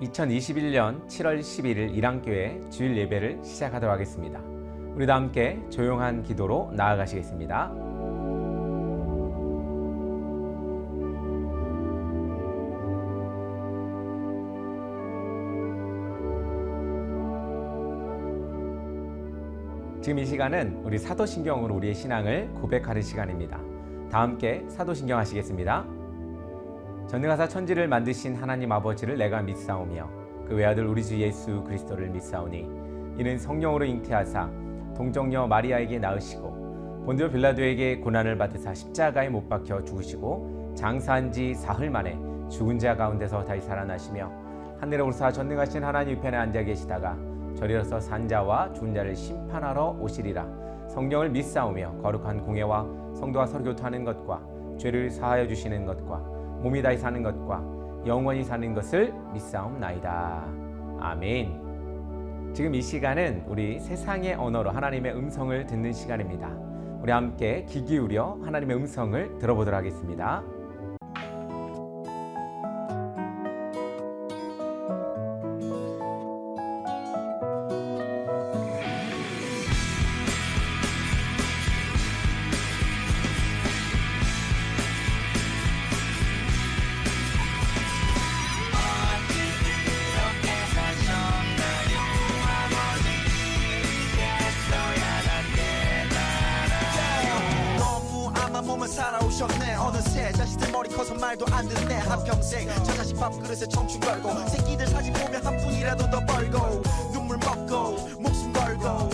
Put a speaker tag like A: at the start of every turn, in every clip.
A: 2021년 7월 11일 일항교회 주일 예배를 시작하도록 하겠습니다. 우리 다 함께 조용한 기도로 나아가시겠습니다. 지금 이 시간은 우리 사도신경으로 우리의 신앙을 고백하는 시간입니다. 다 함께 사도신경 하시겠습니다. 전능하사 천지를 만드신 하나님 아버지를 내가 믿사오며 그 외아들 우리 주 예수 그리스도를 믿사오니 이는 성령으로 잉태하사 동정녀 마리아에게 낳으시고 본디오 빌라도에게 고난을 받으사 십자가에 못 박혀 죽으시고 장사한 지 사흘 만에 죽은 자 가운데서 다시 살아나시며 하늘에 오르사 전능하신 하나님 우편에 앉아 계시다가 저리로서 산 자와 죽은 자를 심판하러 오시리라. 성령을 믿사오며 거룩한 공예와 성도와 서로 교통하는 것과 죄를 사하여 주시는 것과 몸이 다히 사는 것과 영원히 사는 것을 믿사옵나이다. 아멘. 지금 이 시간은 우리 세상의 언어로 하나님의 음성을 듣는 시간입니다. 우리 함께 귀 기울여 하나님의 음성을 들어보도록 하겠습니다.
B: 살아오셨네. 어느새 자식들 머리 커서 말도 안 듣네. 한평생 저 자식 밥그릇에 청춘 걸고 새끼들 사진 보면 한 푼이라도 더 벌고 눈물 먹고 목숨 걸고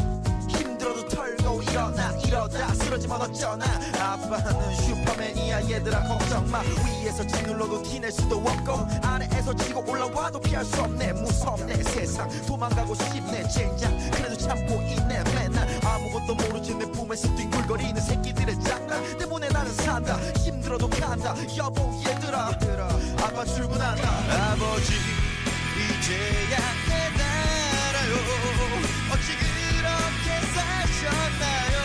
B: 힘들어도 털고 일어나 이러다 쓰러지면 어쩌나. 아빠는 슈퍼맨이야 얘들아 걱정마. 위에서 짓눌러도 티낼 수도 없고 아래에서 치고 올라와도 피할 수 없네. 무섭네 세상 도망가고 싶네 젠장. 그래도 참고 있네 맨날 아무것도 모르지 내 품에서 뒹굴거리는 새끼들의 장난 때문에 나는 산다. 힘들어도 간다 여보 얘들아. 아빠 출근한다. 아버지 이제야 깨달아요. 어찌 그렇게 사셨나요.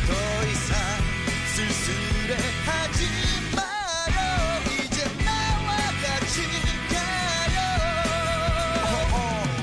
B: 더 이상 쓸쓸해하지 마요. 이제 나와 같이 가요.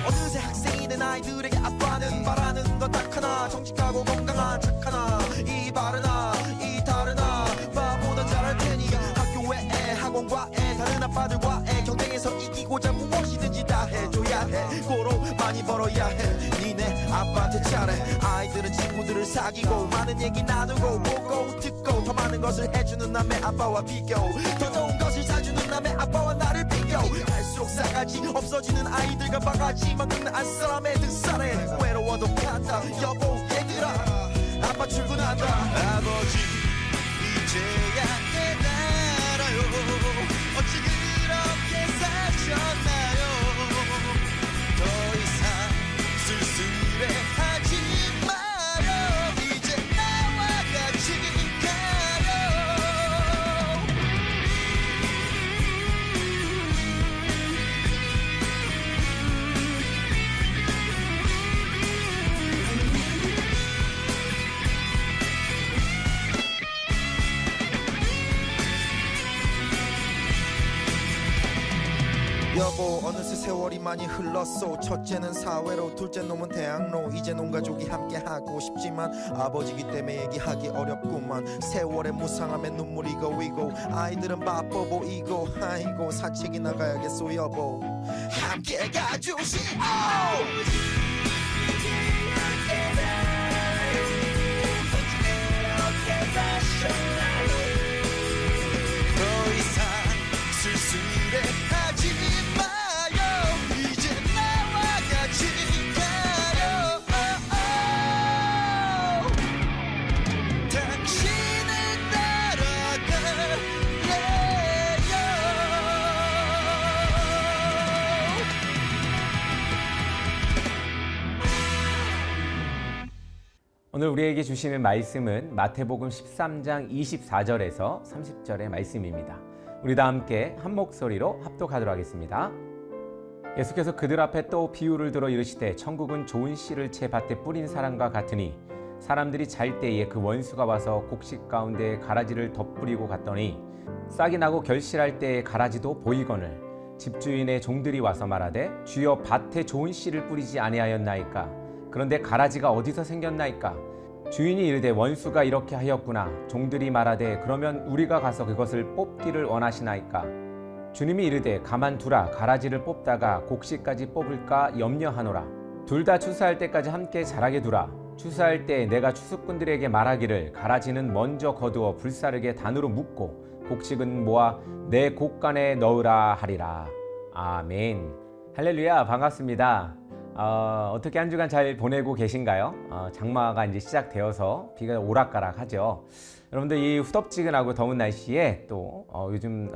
B: 어느새 학생이 된 아이들에게 아빠는 바라는 건 딱 하나. 정직하고 건강한 착 하나. 이 바르나 이 다르나 바보는 잘할 테니 학교 외에 학원과에 다른 아빠들과의 경쟁에서 이기고자 무엇이든지 다 해줘야 해. 고로 많이 벌어야 해. 니네 아빠한테 잘해. 아이들은 친구들을 사귀고 많은 얘기 나누고 보고 듣고 더 많은 것을 해주는 남의 아빠와 비교. 더 좋은 것을 사주는 남의 아빠와 나를 비교. 갈수록 싸가지 없어지는 아이들과 바가지 먹는 안사람의 등살에 외로워도 간다 여보 얘들아. 아빠 출근한다. 아버지 이제야 깨달아요. 어찌 그렇게 사셨나요. 더 이상 쓸쓸해하지 마요. 이제 나와 같이 가요. 여보 어느새 세월이 많이 흘렀소. 첫째는 사회로 둘째 놈은 대학로. 이제 온 가족이 함께 하고 싶지만 아버지기 때문에 얘기하기 어렵구만. 세월의 무상함에 눈물이 고이고 아이들은 바빠 보이고 아이고 사책이 나가야겠소 여보. 함께 가주시오. 더 이상 쓸쓸해하지 마요. 이제 나와 같이 가요. 당신을 따라갈래요.
A: 오늘 우리에게 주시는 말씀은 마태복음 13장 24절에서 30절의 말씀입니다. 우리 다 함께 한 목소리로 합독하도록 하겠습니다. 예수께서 그들 앞에 또 비유를 들어 이르시되 천국은 좋은 씨를 채 밭에 뿌린 사람과 같으니 사람들이 잘 때에 그 원수가 와서 곡식 가운데 가라지를 덧뿌리고 갔더니 싹이 나고 결실할 때에 가라지도 보이거늘 집주인의 종들이 와서 말하되 주여 밭에 좋은 씨를 뿌리지 아니하였나이까. 그런데 가라지가 어디서 생겼나이까. 주인이 이르되 원수가 이렇게 하였구나. 종들이 말하되 그러면 우리가 가서 그것을 뽑기를 원하시나이까. 주님이 이르되 가만두라. 가라지를 뽑다가 곡식까지 뽑을까 염려하노라. 둘 다 추수할 때까지 함께 자라게 두라. 추수할 때 내가 추수꾼들에게 말하기를 가라지는 먼저 거두어 불사르게 단으로 묶고 곡식은 모아 내 곡간에 넣으라 하리라. 아멘. 할렐루야. 반갑습니다. 어떻게 한 주간 잘 보내고 계신가요? 장마가 이제 시작되어서 비가 오락가락하죠. 여러분들 이 후덥지근하고 더운 날씨에 또 요즘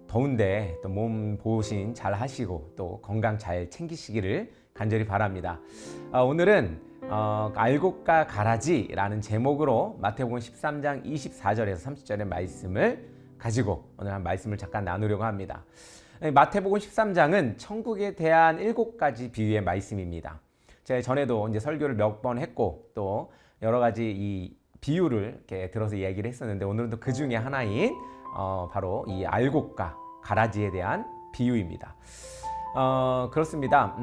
A: 더운데 또 몸 보신 잘 하시고 또 건강 잘 챙기시기를 간절히 바랍니다. 오늘은 알곡과 가라지라는 제목으로 마태복음 13장 24절에서 30절의 말씀을 가지고 오늘 한 말씀을 잠깐 나누려고 합니다. 마태복음 13장은 천국에 대한 7가지 비유의 말씀입니다. 제가 전에도 이제 설교를 몇 번 했고 또 여러 가지 이 비유를 이렇게 들어서 얘기를 했었는데 오늘은 또 그 중에 하나인 바로 이 알곡과 가라지에 대한 비유입니다. 그렇습니다.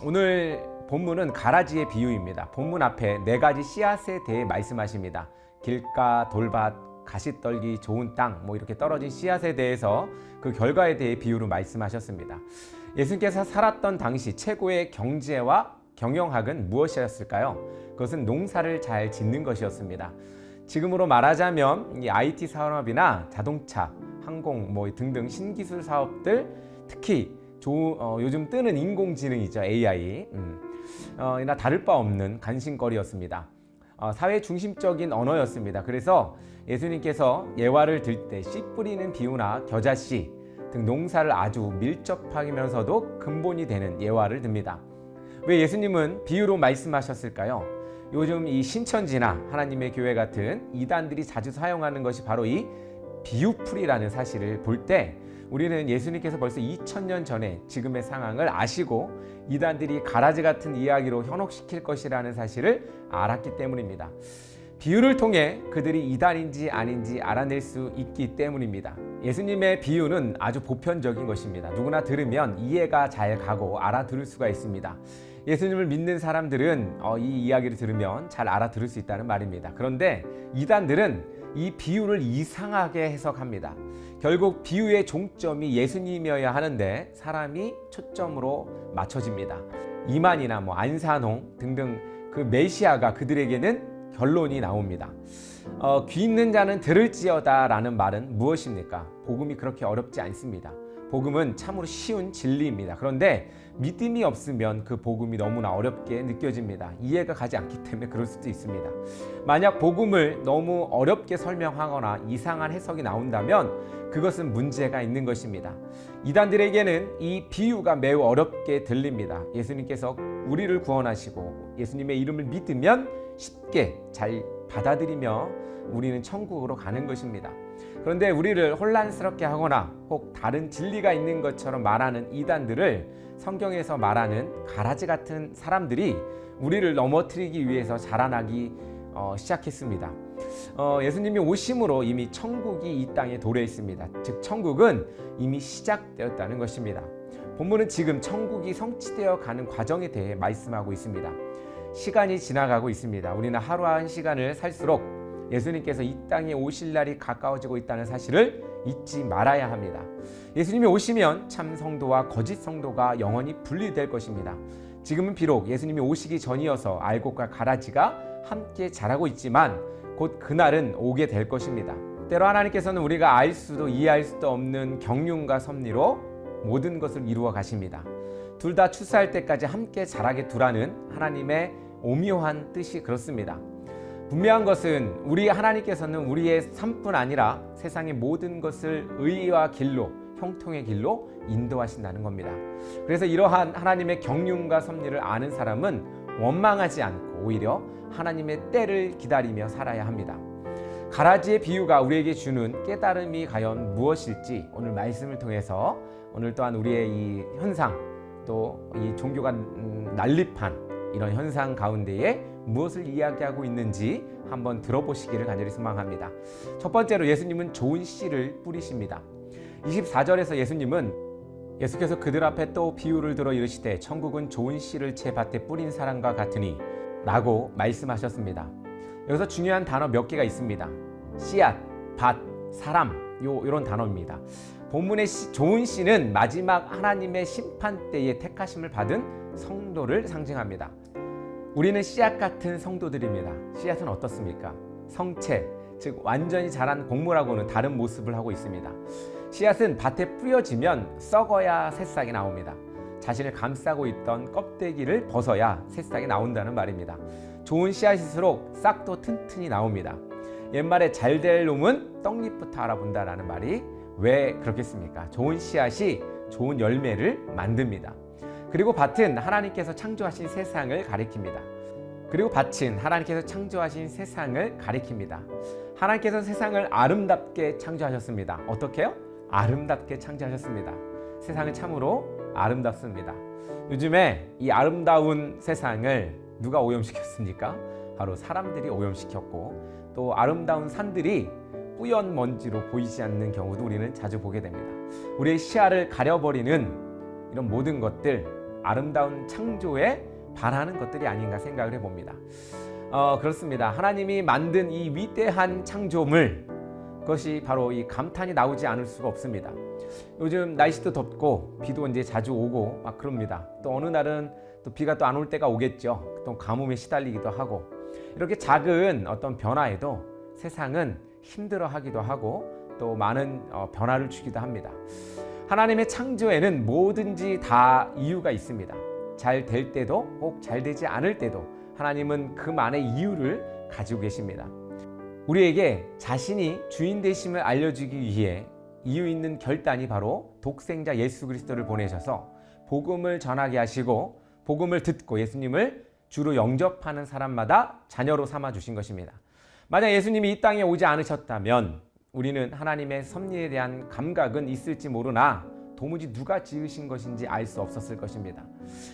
A: 오늘 본문은 가라지의 비유입니다. 본문 앞에 4가지 씨앗에 대해 말씀하십니다. 길가, 돌밭, 가시떨기, 좋은 땅, 이렇게 떨어진 씨앗에 대해서 그 결과에 대해 비유로 말씀하셨습니다. 예수님께서 살았던 당시 최고의 경제와 경영학은 무엇이었을까요? 그것은 농사를 잘 짓는 것이었습니다. 지금으로 말하자면 이 IT 산업이나 자동차, 항공 등등 신기술 사업들, 특히 요즘 뜨는 인공지능이죠. AI. 이나 다를 바 없는 관심거리였습니다. 사회 중심적인 언어였습니다. 그래서 예수님께서 예화를 들 때 씨 뿌리는 비유나 겨자씨 등 농사를 아주 밀접하면서도 근본이 되는 예화를 듭니다. 왜 예수님은 비유로 말씀하셨을까요? 요즘 이 신천지나 하나님의 교회 같은 이단들이 자주 사용하는 것이 바로 이 비유풀이라는 사실을 볼 때 우리는 예수님께서 벌써 2000년 전에 지금의 상황을 아시고 이단들이 가라지 같은 이야기로 현혹시킬 것이라는 사실을 알았기 때문입니다. 비유를 통해 그들이 이단인지 아닌지 알아낼 수 있기 때문입니다. 예수님의 비유는 아주 보편적인 것입니다. 누구나 들으면 이해가 잘 가고 알아들을 수가 있습니다. 예수님을 믿는 사람들은 이 이야기를 들으면 잘 알아들을 수 있다는 말입니다. 그런데 이단들은 이 비유를 이상하게 해석합니다. 결국 비유의 종점이 예수님이어야 하는데 사람이 초점으로 맞춰집니다. 이만이나 안산홍 등등 그 메시아가 그들에게는 결론이 나옵니다. 귀 있는 자는 들을지어다 라는 말은 무엇입니까? 복음이 그렇게 어렵지 않습니다. 복음은 참으로 쉬운 진리입니다. 그런데 믿음이 없으면 그 복음이 너무나 어렵게 느껴집니다. 이해가 가지 않기 때문에 그럴 수도 있습니다. 만약 복음을 너무 어렵게 설명하거나 이상한 해석이 나온다면 그것은 문제가 있는 것입니다. 이단들에게는 이 비유가 매우 어렵게 들립니다. 예수님께서 우리를 구원하시고 예수님의 이름을 믿으면 쉽게 잘 받아들이며 우리는 천국으로 가는 것입니다. 그런데 우리를 혼란스럽게 하거나 혹 다른 진리가 있는 것처럼 말하는 이단들을 성경에서 말하는 가라지 같은 사람들이 우리를 넘어뜨리기 위해서 자라나기 시작했습니다. 예수님이 오심으로 이미 천국이 이 땅에 도래 있습니다. 즉 천국은 이미 시작되었다는 것입니다. 본문은 지금 천국이 성취되어 가는 과정에 대해 말씀하고 있습니다. 시간이 지나가고 있습니다. 우리는 하루 한 시간을 살수록 예수님께서 이 땅에 오실 날이 가까워지고 있다는 사실을 잊지 말아야 합니다. 예수님이 오시면 참 성도와 거짓 성도가 영원히 분리될 것입니다. 지금은 비록 예수님이 오시기 전이어서 알곡과 가라지가 함께 자라고 있지만 곧 그날은 오게 될 것입니다. 때로 하나님께서는 우리가 알 수도 이해할 수도 없는 경륜과 섭리로 모든 것을 이루어 가십니다. 둘 다 추수할 때까지 함께 자라게 두라는 하나님의 오묘한 뜻이 그렇습니다. 분명한 것은 우리 하나님께서는 우리의 삶뿐 아니라 세상의 모든 것을 의와 길로, 형통의 길로 인도하신다는 겁니다. 그래서 이러한 하나님의 경륜과 섭리를 아는 사람은 원망하지 않고 오히려 하나님의 때를 기다리며 살아야 합니다. 가라지의 비유가 우리에게 주는 깨달음이 과연 무엇일지 오늘 말씀을 통해서 오늘 또한 우리의 이 현상 또 이 종교가 난립한 이런 현상 가운데에 무엇을 이야기하고 있는지 한번 들어보시기를 간절히 소망합니다. 첫 번째로 예수님은 좋은 씨를 뿌리십니다. 24절에서 예수님은 예수께서 그들 앞에 또 비유를 들어 이르시되 천국은 좋은 씨를 제 밭에 뿌린 사람과 같으니 라고 말씀하셨습니다. 여기서 중요한 단어 몇 개가 있습니다. 씨앗, 밭, 사람, 이런 단어입니다. 본문의 좋은 씨는 마지막 하나님의 심판 때에 택하심을 받은 성도를 상징합니다. 우리는 씨앗 같은 성도들입니다. 씨앗은 어떻습니까? 성체, 즉 완전히 자란 곡물하고는 다른 모습을 하고 있습니다. 씨앗은 밭에 뿌려지면 썩어야 새싹이 나옵니다. 자신을 감싸고 있던 껍데기를 벗어야 새싹이 나온다는 말입니다. 좋은 씨앗일수록 싹도 튼튼히 나옵니다. 옛말에 잘 될 놈은 떡잎부터 알아본다라는 말이 왜 그렇겠습니까? 좋은 씨앗이 좋은 열매를 만듭니다. 그리고 밭은 하나님께서 창조하신 세상을 가리킵니다. 하나님께서 세상을 아름답게 창조하셨습니다. 어떻게요? 아름답게 창조하셨습니다. 세상은 참으로 아름답습니다. 요즘에 이 아름다운 세상을 누가 오염시켰습니까? 바로 사람들이 오염시켰고, 또 아름다운 산들이 뿌연 먼지로 보이지 않는 경우도 우리는 자주 보게 됩니다. 우리의 시야를 가려버리는 이런 모든 것들, 아름다운 창조에 반하는 것들이 아닌가 생각을 해봅니다. 그렇습니다. 하나님이 만든 이 위대한 창조물, 그것이 바로 이 감탄이 나오지 않을 수가 없습니다. 요즘 날씨도 덥고 비도 이제 자주 오고 막 그럽니다. 또 어느 날은 또 비가 또 안 올 때가 오겠죠. 또 가뭄에 시달리기도 하고, 이렇게 작은 어떤 변화에도 세상은 힘들어하기도 하고 또 많은 변화를 주기도 합니다. 하나님의 창조에는 뭐든지 다 이유가 있습니다. 잘 될 때도 꼭 잘 되지 않을 때도 하나님은 그만의 이유를 가지고 계십니다. 우리에게 자신이 주인 되심을 알려주기 위해 이유 있는 결단이 바로 독생자 예수 그리스도를 보내셔서 복음을 전하게 하시고, 복음을 듣고 예수님을 주로 영접하는 사람마다 자녀로 삼아 주신 것입니다. 만약 예수님이 이 땅에 오지 않으셨다면 우리는 하나님의 섭리에 대한 감각은 있을지 모르나 도무지 누가 지으신 것인지 알 수 없었을 것입니다.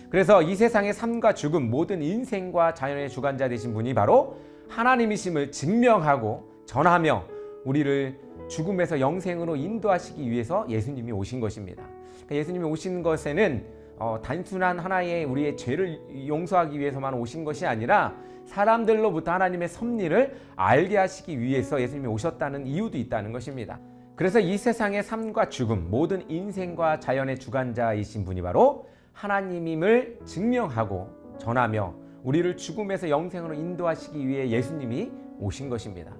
A: 그래서 이 세상의 삶과 죽음, 모든 인생과 자연의 주관자 되신 분이 바로 하나님이심을 증명하고 전하며 우리를 죽음에서 영생으로 인도하시기 위해서 예수님이 오신 것입니다. 그러니까 예수님이 오신 것에는 단순한 하나의 우리의 죄를 용서하기 위해서만 오신 것이 아니라 사람들로부터 하나님의 섭리를 알게 하시기 위해서 예수님이 오셨다는 이유도 있다는 것입니다. 그래서 이 세상의 삶과 죽음, 모든 인생과 자연의 주관자이신 분이 바로 하나님임을 증명하고 전하며 우리를 죽음에서 영생으로 인도하시기 위해 예수님이 오신 것입니다.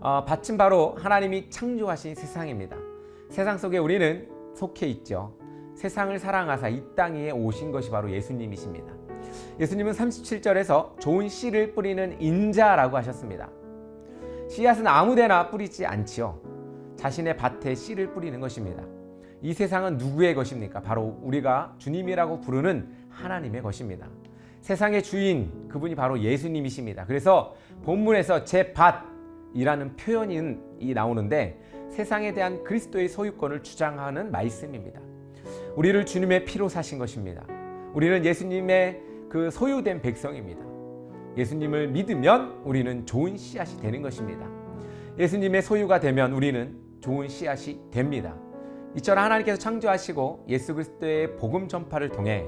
A: 밭은 바로 하나님이 창조하신 세상입니다. 세상 속에 우리는 속해 있죠. 세상을 사랑하사 이 땅에 오신 것이 바로 예수님이십니다. 예수님은 37절에서 좋은 씨를 뿌리는 인자라고 하셨습니다. 씨앗은 아무데나 뿌리지 않지요. 자신의 밭에 씨를 뿌리는 것입니다. 이 세상은 누구의 것입니까? 바로 우리가 주님이라고 부르는 하나님의 것입니다. 세상의 주인, 그분이 바로 예수님이십니다. 그래서 본문에서 제 밭이라는 표현이 나오는데 세상에 대한 그리스도의 소유권을 주장하는 말씀입니다. 우리를 주님의 피로 사신 것입니다. 우리는 예수님의 그 소유된 백성입니다. 예수님을 믿으면 우리는 좋은 씨앗이 되는 것입니다. 예수님의 소유가 되면 우리는 좋은 씨앗이 됩니다. 이처럼 하나님께서 창조하시고 예수 그리스도의 복음 전파를 통해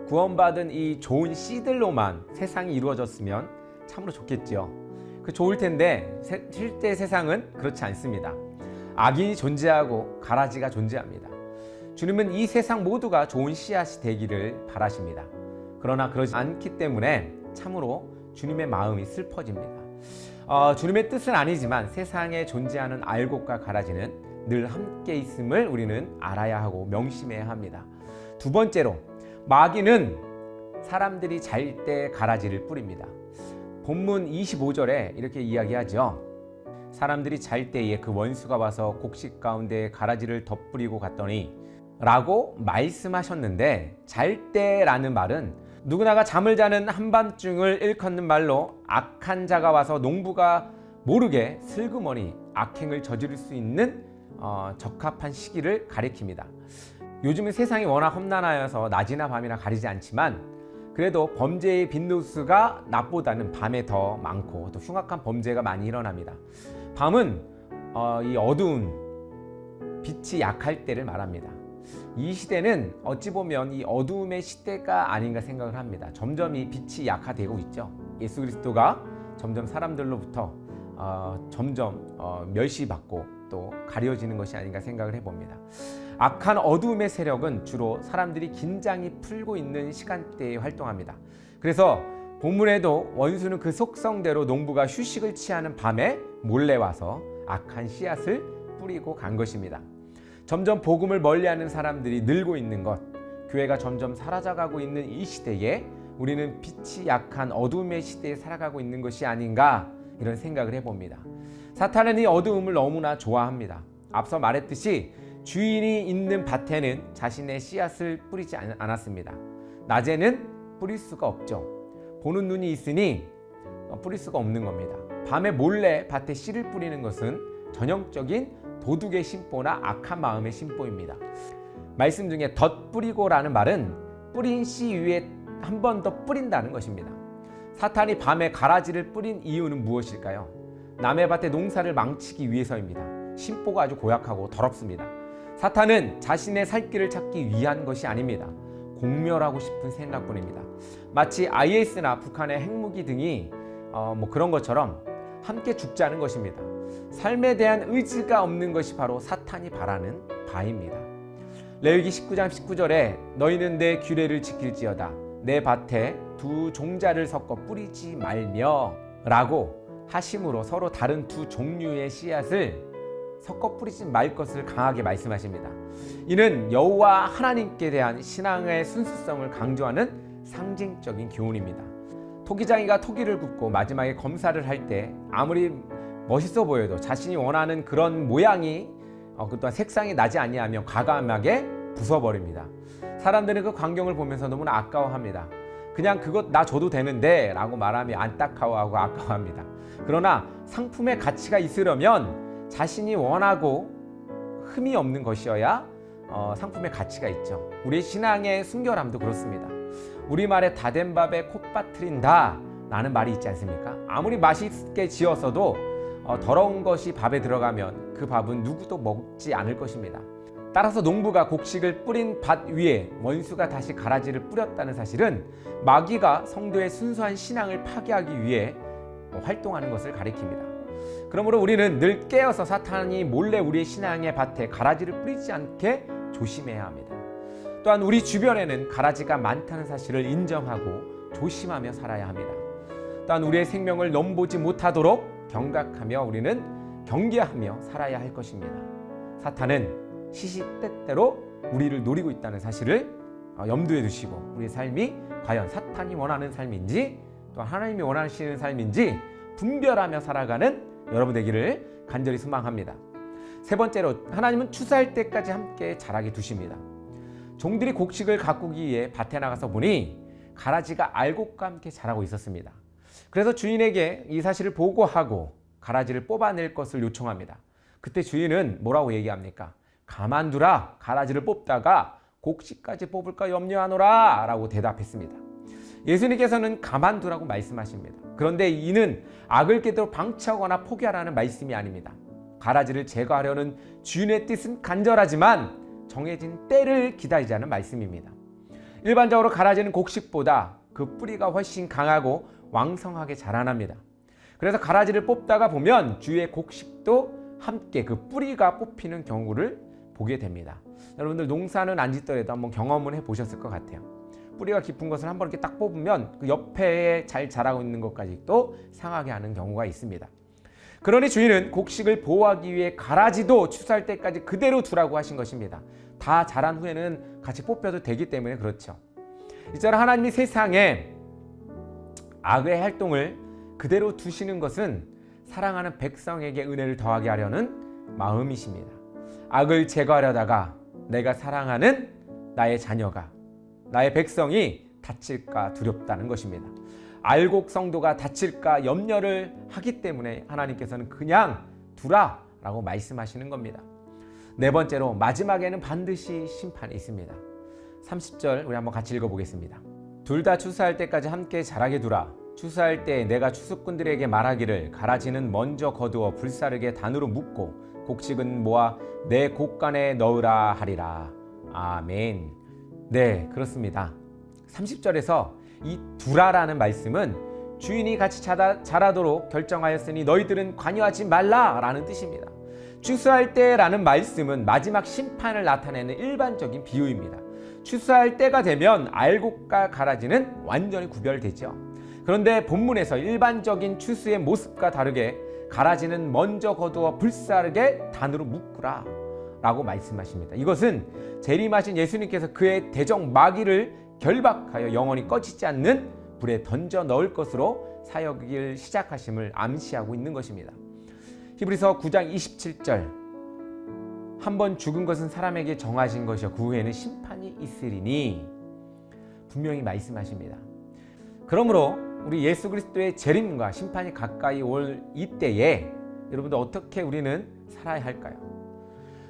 A: 구원받은 이 좋은 씨들로만 세상이 이루어졌으면 참으로 좋겠죠. 좋을 텐데 실제 세상은 그렇지 않습니다. 악인이 존재하고 가라지가 존재합니다. 주님은 이 세상 모두가 좋은 씨앗이 되기를 바라십니다. 그러나 그러지 않기 때문에 참으로 주님의 마음이 슬퍼집니다. 주님의 뜻은 아니지만 세상에 존재하는 알곡과 가라지는 늘 함께 있음을 우리는 알아야 하고 명심해야 합니다. 두 번째로, 마귀는 사람들이 잘 때 가라지를 뿌립니다. 본문 25절에 이렇게 이야기하죠. 사람들이 잘 때에 그 원수가 와서 곡식 가운데 가라지를 덧뿌리고 갔더니 라고 말씀하셨는데, 잘 때라는 말은 누구나가 잠을 자는 한밤중을 일컫는 말로 악한 자가 와서 농부가 모르게 슬그머니 악행을 저지를 수 있는 적합한 시기를 가리킵니다. 요즘은 세상이 워낙 험난하여서 낮이나 밤이나 가리지 않지만 그래도 범죄의 빈도수가 낮보다는 밤에 더 많고 또 흉악한 범죄가 많이 일어납니다. 밤은 이 어두운 빛이 약할 때를 말합니다. 이 시대는 어찌 보면 이 어두움의 시대가 아닌가 생각을 합니다. 점점 이 빛이 약화되고 있죠. 예수 그리스도가 점점 사람들로부터 점점 멸시받고 또 가려지는 것이 아닌가 생각을 해봅니다. 악한 어두움의 세력은 주로 사람들이 긴장이 풀고 있는 시간대에 활동합니다. 그래서 본문에도 원수는 그 속성대로 농부가 휴식을 취하는 밤에 몰래 와서 악한 씨앗을 뿌리고 간 것입니다. 점점 복음을 멀리하는 사람들이 늘고 있는 것, 교회가 점점 사라져가고 있는 이 시대에 우리는 빛이 약한 어두움의 시대에 살아가고 있는 것이 아닌가 이런 생각을 해봅니다. 사탄은 이 어두움을 너무나 좋아합니다. 앞서 말했듯이 주인이 있는 밭에는 자신의 씨앗을 뿌리지 않았습니다. 낮에는 뿌릴 수가 없죠. 보는 눈이 있으니 뿌릴 수가 없는 겁니다. 밤에 몰래 밭에 씨를 뿌리는 것은 전형적인 도둑의 심보나 악한 마음의 심보입니다. 말씀 중에 덧뿌리고라는 말은 뿌린 씨 위에 한 번 더 뿌린다는 것입니다. 사탄이 밤에 가라지를 뿌린 이유는 무엇일까요? 남의 밭의 농사를 망치기 위해서입니다. 심보가 아주 고약하고 더럽습니다. 사탄은 자신의 살 길을 찾기 위한 것이 아닙니다. 공멸하고 싶은 생각뿐입니다. 마치 IS나 북한의 핵무기 등이 그런 것처럼 함께 죽자는 것입니다. 삶에 대한 의지가 없는 것이 바로 사탄이 바라는 바입니다. 레위기 19장 19절에 너희는 내 규례를 지킬지어다 내 밭에 두 종자를 섞어 뿌리지 말며 라고 하심으로 서로 다른 두 종류의 씨앗을 섞어 뿌리지 말 것을 강하게 말씀하십니다. 이는 여호와 하나님께 대한 신앙의 순수성을 강조하는 상징적인 교훈입니다. 토기장이가 토기를 굽고 마지막에 검사를 할 때 아무리 멋있어 보여도 자신이 원하는 그런 모양이 또한 색상이 나지 아니하면 과감하게 부숴버립니다. 사람들은 그 광경을 보면서 너무나 아까워합니다. 그냥 그것 나 줘도 되는데 라고 말하며 안타까워하고 아까워합니다. 그러나 상품의 가치가 있으려면 자신이 원하고 흠이 없는 것이어야 상품의 가치가 있죠. 우리의 신앙의 순결함도 그렇습니다. 우리말에 다 된 밥에 콧밥 트린다 라는 말이 있지 않습니까? 아무리 맛있게 지었어도 더러운 것이 밥에 들어가면 그 밥은 누구도 먹지 않을 것입니다. 따라서 농부가 곡식을 뿌린 밭 위에 원수가 다시 가라지를 뿌렸다는 사실은 마귀가 성도의 순수한 신앙을 파괴하기 위해 활동하는 것을 가리킵니다. 그러므로 우리는 늘 깨어서 사탄이 몰래 우리의 신앙의 밭에 가라지를 뿌리지 않게 조심해야 합니다. 또한 우리 주변에는 가라지가 많다는 사실을 인정하고 조심하며 살아야 합니다. 또한 우리의 생명을 넘보지 못하도록 경각하며 우리는 경계하며 살아야 할 것입니다. 사탄은 시시때때로 우리를 노리고 있다는 사실을 염두에 두시고 우리의 삶이 과연 사탄이 원하는 삶인지 또 하나님이 원하시는 삶인지 분별하며 살아가는 여러분 되기를 간절히 소망합니다. 세 번째로 하나님은 추수할 때까지 함께 자라게 두십니다. 종들이 곡식을 가꾸기 위해 밭에 나가서 보니 가라지가 알곡과 함께 자라고 있었습니다. 그래서 주인에게 이 사실을 보고하고 가라지를 뽑아낼 것을 요청합니다. 그때 주인은 뭐라고 얘기합니까? 가만두라, 가라지를 뽑다가 곡식까지 뽑을까 염려하노라 라고 대답했습니다. 예수님께서는 가만두라고 말씀하십니다. 그런데 이는 악을 깨도록 방치하거나 포기하라는 말씀이 아닙니다. 가라지를 제거하려는 주인의 뜻은 간절하지만 정해진 때를 기다리자는 말씀입니다. 일반적으로 가라지는 곡식보다 그 뿌리가 훨씬 강하고 왕성하게 자라납니다. 그래서 가라지를 뽑다가 보면 주위의 곡식도 함께 그 뿌리가 뽑히는 경우를 보게 됩니다. 여러분들 농사는 안 짓더라도 한번 경험을 해보셨을 것 같아요. 뿌리가 깊은 것을 한번 이렇게 딱 뽑으면 그 옆에 잘 자라고 있는 것까지 또 상하게 하는 경우가 있습니다. 그러니 주인은 곡식을 보호하기 위해 가라지도 추수할 때까지 그대로 두라고 하신 것입니다. 다 자란 후에는 같이 뽑혀도 되기 때문에 그렇죠. 이처럼 하나님이 세상에 악의 활동을 그대로 두시는 것은 사랑하는 백성에게 은혜를 더하게 하려는 마음이십니다. 악을 제거하려다가 내가 사랑하는 나의 자녀가, 나의 백성이 다칠까 두렵다는 것입니다. 알곡 성도가 다칠까 염려를 하기 때문에 하나님께서는 그냥 두라라고 말씀하시는 겁니다. 네 번째로 마지막에는 반드시 심판이 있습니다. 30절 우리 한번 같이 읽어보겠습니다. 둘 다 추수할 때까지 함께 자라게 두라. 추수할 때 내가 추수꾼들에게 말하기를 가라지는 먼저 거두어 불사르게 단으로 묶고 곡식은 모아 내 곡간에 넣으라 하리라. 아멘. 네, 그렇습니다. 30절에서 이 두라라는 말씀은 주인이 같이 자라도록 결정하였으니 너희들은 관여하지 말라라는 뜻입니다. 추수할 때라는 말씀은 마지막 심판을 나타내는 일반적인 비유입니다. 추수할 때가 되면 알곡과 가라지는 완전히 구별되죠. 그런데 본문에서 일반적인 추수의 모습과 다르게 가라지는 먼저 거두어 불사르게 단으로 묶으라 라고 말씀하십니다. 이것은 재림하신 예수님께서 그의 대적 마귀를 결박하여 영원히 꺼지지 않는 불에 던져 넣을 것으로 사역을 시작하심을 암시하고 있는 것입니다. 히브리서 9장 27절, 한번 죽은 것은 사람에게 정하신 것이요 그 후에는 심판이 있으리니 분명히 말씀하십니다. 그러므로 우리 예수 그리스도의 재림과 심판이 가까이 올 이때에 여러분들 어떻게 우리는 살아야 할까요?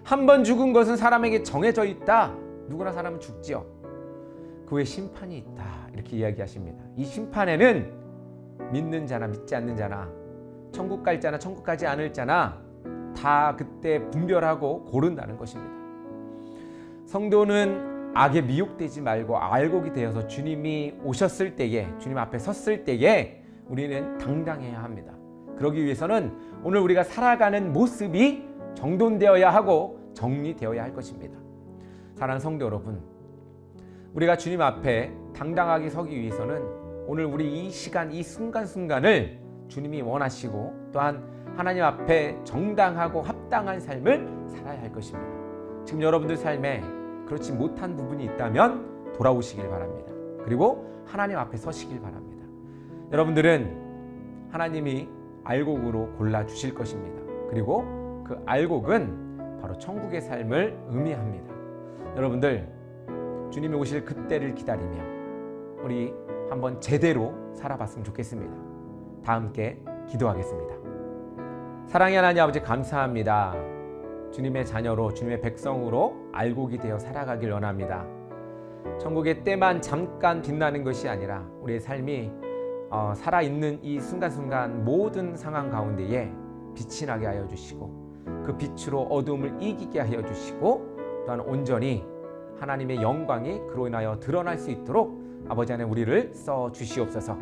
A: 한번 죽은 것은 사람에게 정해져 있다. 누구나 사람은 죽지요. 그 후에 심판이 있다. 이렇게 이야기하십니다. 이 심판에는 믿는 자나 믿지 않는 자나, 천국 갈 자나 천국 가지 않을 자나 다 그때 분별하고 고른다는 것입니다. 성도는 악에 미혹되지 말고 알곡이 되어서 주님이 오셨을 때에, 주님 앞에 섰을 때에 우리는 당당해야 합니다. 그러기 위해서는 오늘 우리가 살아가는 모습이 정돈되어야 하고 정리되어야 할 것입니다. 사랑하는 성도 여러분, 우리가 주님 앞에 당당하게 서기 위해서는 오늘 우리 이 시간, 이 순간순간을 주님이 원하시고 또한 하나님 앞에 정당하고 합당한 삶을 살아야 할 것입니다. 지금 여러분들 삶에 그렇지 못한 부분이 있다면 돌아오시길 바랍니다. 그리고 하나님 앞에 서시길 바랍니다. 여러분들은 하나님이 알곡으로 골라주실 것입니다. 그리고 그 알곡은 바로 천국의 삶을 의미합니다. 여러분들, 주님이 오실 그때를 기다리며 우리 한번 제대로 살아봤으면 좋겠습니다. 다 함께 기도하겠습니다. 사랑의 하나님 아버지, 감사합니다. 주님의 자녀로, 주님의 백성으로 알곡이 되어 살아가길 원합니다. 천국의 때만 잠깐 빛나는 것이 아니라 우리의 삶이 살아있는 이 순간순간 모든 상황 가운데에 빛이 나게 하여 주시고 그 빛으로 어두움을 이기게 하여 주시고 또한 온전히 하나님의 영광이 그로 인하여 드러날 수 있도록 아버지 안에 우리를 써 주시옵소서.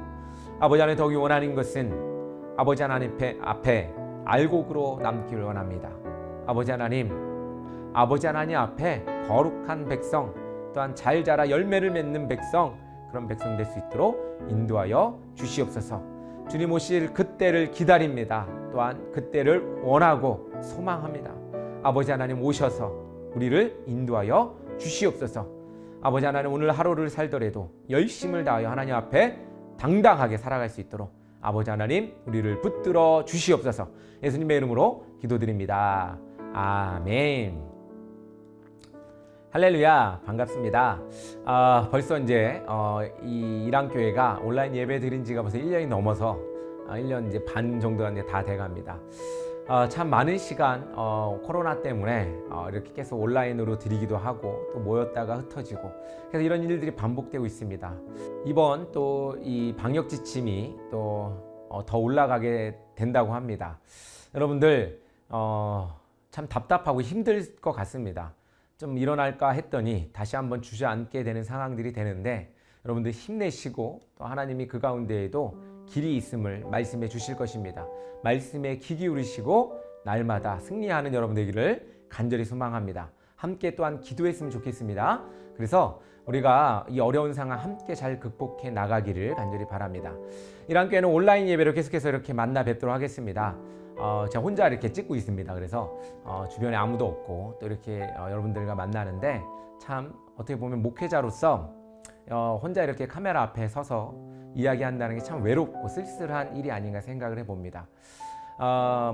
A: 아버지 안에 더욱이 원하는 것은 아버지 하나님 앞에 알곡으로 남기를 원합니다. 아버지 하나님 앞에 거룩한 백성, 또한 잘 자라 열매를 맺는 백성, 그런 백성 될 수 있도록 인도하여 주시옵소서. 주님 오실 그때를 기다립니다. 또한 그때를 원하고 소망합니다. 아버지 하나님 오셔서 우리를 인도하여 주시옵소서. 아버지 하나님, 오늘 하루를 살더라도 열심을 다하여 하나님 앞에 당당하게 살아갈 수 있도록 아버지 하나님 우리를 붙들어 주시옵소서. 예수님의 이름으로 기도드립니다. 아멘. 할렐루야, 반갑습니다. 벌써 이제 이 일항교회가 온라인 예배 드린 지가 벌써 1년이 넘어서 1년 이제 반 정도가 이제 다 돼갑니다. 참 많은 시간 코로나 때문에 이렇게 계속 온라인으로 드리기도 하고 또 모였다가 흩어지고, 그래서 이런 일들이 반복되고 있습니다. 이번 또 이 방역 지침이 또 더 올라가게 된다고 합니다. 여러분들 참 답답하고 힘들 것 같습니다. 좀 일어날까 했더니 다시 한번 주저앉게 되는 상황들이 되는데, 여러분들 힘내시고 또 하나님이 그 가운데에도 길이 있음을 말씀해 주실 것입니다. 말씀에 귀 기울이시고 날마다 승리하는 여러분 되기를 간절히 소망합니다. 함께 또한 기도했으면 좋겠습니다. 그래서 우리가 이 어려운 상황 함께 잘 극복해 나가기를 간절히 바랍니다. 일항교회는 온라인 예배로 계속해서 이렇게 만나 뵙도록 하겠습니다. 제가 혼자 이렇게 찍고 있습니다. 그래서 주변에 아무도 없고 또 이렇게 여러분들과 만나는데, 참 어떻게 보면 목회자로서 혼자 이렇게 카메라 앞에 서서 이야기한다는 게 참 외롭고 쓸쓸한 일이 아닌가 생각을 해봅니다.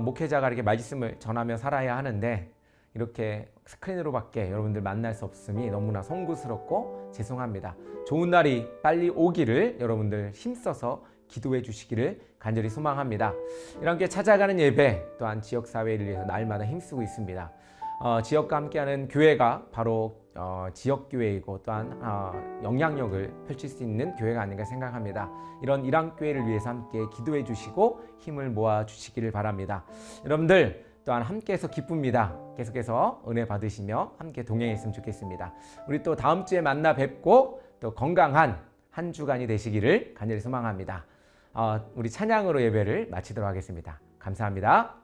A: 목회자가 이렇게 말씀을 전하며 살아야 하는데 이렇게 스크린으로밖에 여러분들 만날 수 없음이 너무나 송구스럽고 죄송합니다. 좋은 날이 빨리 오기를 여러분들 힘써서 기도해 주시기를 간절히 소망합니다. 이렇게 찾아가는 예배 또한 지역사회를 위해서 날마다 힘쓰고 있습니다. 지역과 함께하는 교회가 바로 지역교회이고 또한 영향력을 펼칠 수 있는 교회가 아닌가 생각합니다. 이런 일항교회를 위해서 함께 기도해 주시고 힘을 모아 주시기를 바랍니다. 여러분들 또한 함께해서 기쁩니다. 계속해서 은혜 받으시며 함께 동행했으면 좋겠습니다. 우리 또 다음 주에 만나 뵙고 또 건강한 한 주간이 되시기를 간절히 소망합니다. 우리 찬양으로 예배를 마치도록 하겠습니다. 감사합니다.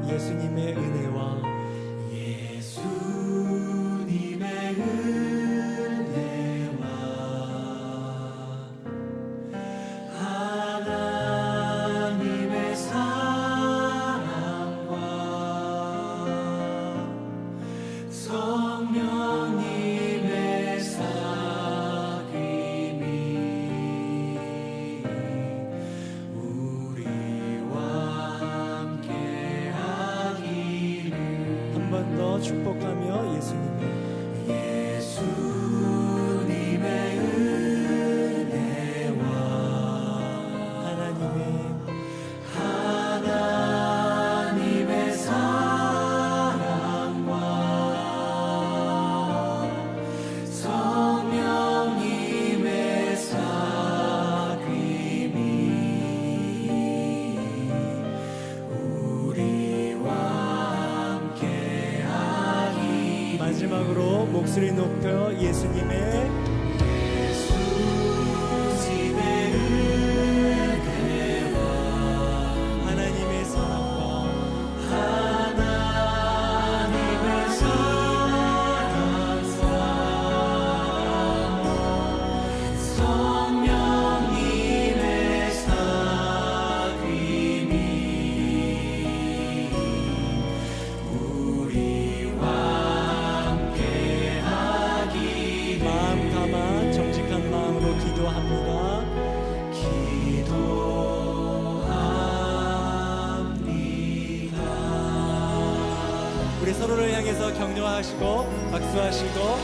C: 예수님의 은혜와
B: 하나님의 사랑과 성령님의 사귐이 우리와 함께하기를.
C: 한 번 더 축복하며 예수님의
B: 은혜와 하나님의 사랑과 성령님의 사귐이 우리와 함께하기.
C: 마지막으로 목소리 높여 예수님의
B: 은혜와
C: 하나님의 사랑과
B: 하나님의 사랑과 성령님의 사귐이 우리와 함께하기.
C: 마음 담아 정직한 마음으로 기도합니다. 우리 서로를 향해서 격려하시고 박수하시고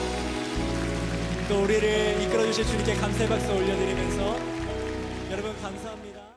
C: 또 우리를 이끌어 주실 주님께 감사의 박수 올려드리면서 여러분 감사합니다.